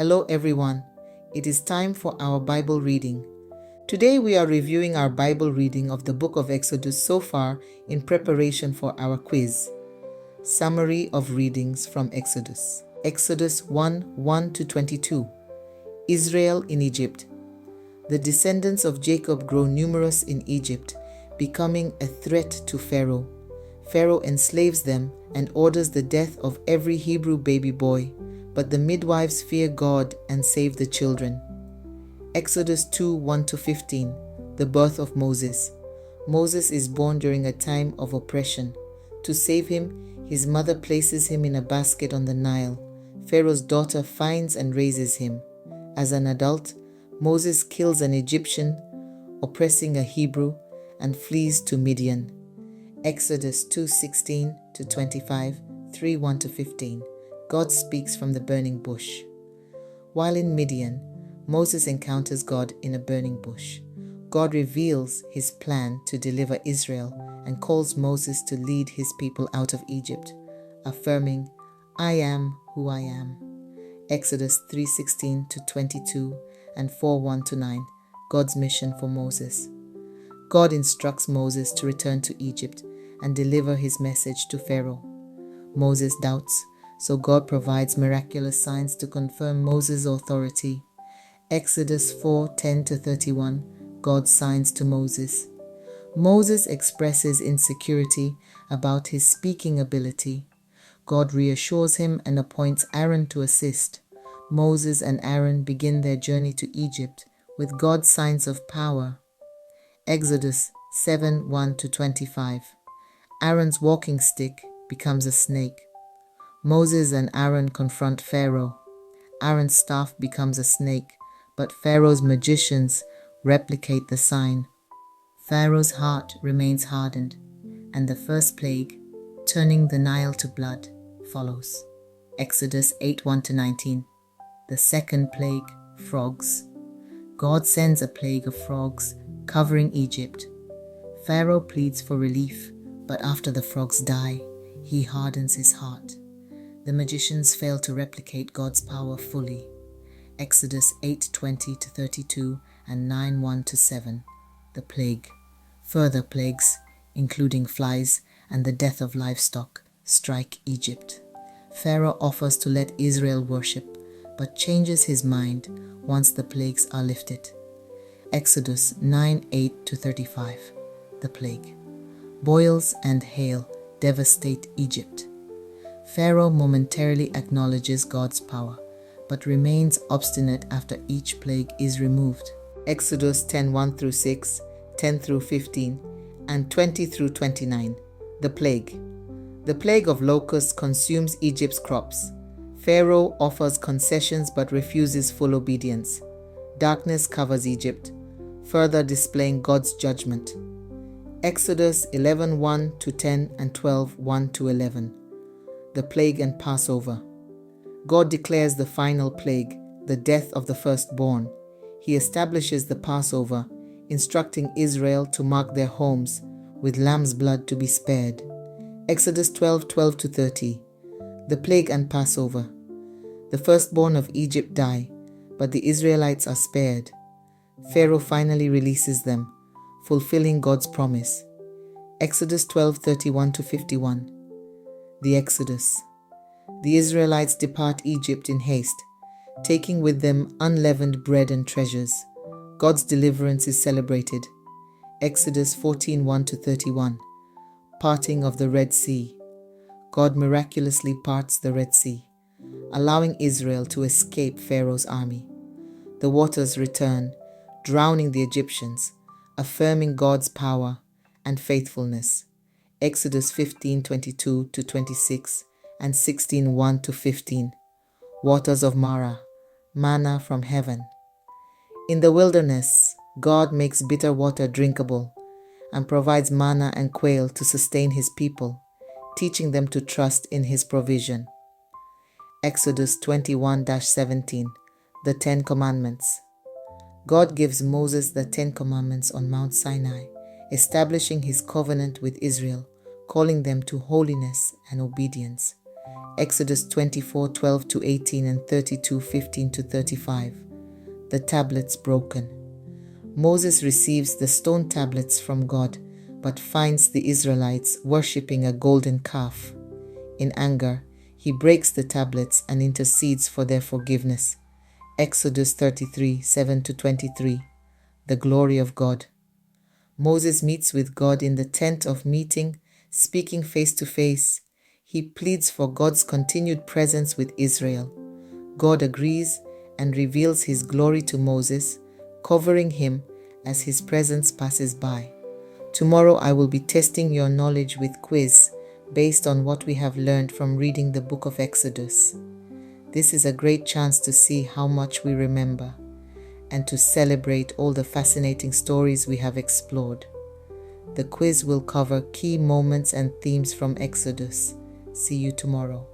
Hello everyone. It is time for our Bible reading. Today we are reviewing our Bible reading of the book of Exodus so far in preparation for our quiz. Summary of readings from Exodus. Exodus 1:1-22. Israel in Egypt. The descendants of Jacob grow numerous in Egypt, becoming a threat to Pharaoh. Pharaoh enslaves them and orders the death of every Hebrew baby boy, but the midwives fear God and save the children. Exodus 2:1-15. The birth of Moses. Moses is born during a time of oppression. To save him, his mother places him in a basket on the Nile. Pharaoh's daughter finds and raises him. As an adult, Moses kills an Egyptian, oppressing a Hebrew, and flees to Midian. Exodus 2:16-25, 3:1-15. God speaks from the burning bush. While in Midian, Moses encounters God in a burning bush. God reveals his plan to deliver Israel and calls Moses to lead his people out of Egypt, affirming, "I am who I am." Exodus 3:16-22 and 4:1-9. God's mission for Moses. God instructs Moses to return to Egypt and deliver his message to Pharaoh. Moses doubts, so God provides miraculous signs to confirm Moses' authority. Exodus 4:10-31. God's signs to Moses. Moses expresses insecurity about his speaking ability. God reassures him and appoints Aaron to assist. Moses and Aaron begin their journey to Egypt with God's signs of power. Exodus 7:1-25. Aaron's walking stick becomes a snake. Moses and Aaron confront Pharaoh. Aaron's staff becomes a snake, but Pharaoh's magicians replicate the sign. Pharaoh's heart remains hardened, and the first plague, turning the Nile to blood, follows. Exodus 8:1-19. The second plague, frogs. God sends a plague of frogs covering Egypt. Pharaoh pleads for relief, but after the frogs die, he hardens his heart. The magicians fail to replicate God's power fully. Exodus 8:20-32 and 9:1-7. The plague. Further plagues, including flies and the death of livestock, strike Egypt. Pharaoh offers to let Israel worship, but changes his mind once the plagues are lifted. Exodus 9:8-35. The plague. Boils and hail devastate Egypt. Pharaoh momentarily acknowledges God's power, but remains obstinate after each plague is removed. Exodus 10:1-6, 10-15, and 20-29. The plague. The plague of locusts consumes Egypt's crops. Pharaoh offers concessions but refuses full obedience. Darkness covers Egypt, further displaying God's judgment. Exodus 11:1-10 and 12:1-11. The plague and Passover. God declares the final plague, the death of the firstborn. He establishes the Passover, instructing Israel to mark their homes with lamb's blood to be spared. Exodus 12:12-30. The plague and Passover. The firstborn of Egypt die, but the Israelites are spared. Pharaoh finally releases them, fulfilling God's promise. Exodus 12:31-51. The Exodus. The Israelites depart Egypt in haste, taking with them unleavened bread and treasures. God's deliverance is celebrated. Exodus 14:1-31. Parting of the Red Sea. God miraculously parts the Red Sea, allowing Israel to escape Pharaoh's army. The waters return, drowning the Egyptians, affirming God's power and faithfulness. Exodus 15:22-26 and 16:1-15. Waters of Marah, manna from heaven. In the wilderness, God makes bitter water drinkable and provides manna and quail to sustain his people, teaching them to trust in his provision. Exodus 21-17. The Ten Commandments. God gives Moses the Ten Commandments on Mount Sinai, establishing his covenant with Israel, calling them to holiness and obedience. Exodus 24:12 to 18 and 32:15 to 35. The tablets broken. Moses receives the stone tablets from God, but finds the Israelites worshipping a golden calf. In anger, he breaks the tablets and intercedes for their forgiveness. Exodus 33:7 to 23. The glory of God. Moses meets with God in the tent of meeting, speaking face to face. He pleads for God's continued presence with Israel. God agrees and reveals his glory to Moses, covering him as his presence passes by. Tomorrow I will be testing your knowledge with quiz based on what we have learned from reading the book of Exodus. This is a great chance to see how much we remember and to celebrate all the fascinating stories we have explored. The quiz will cover key moments and themes from Exodus. See you tomorrow.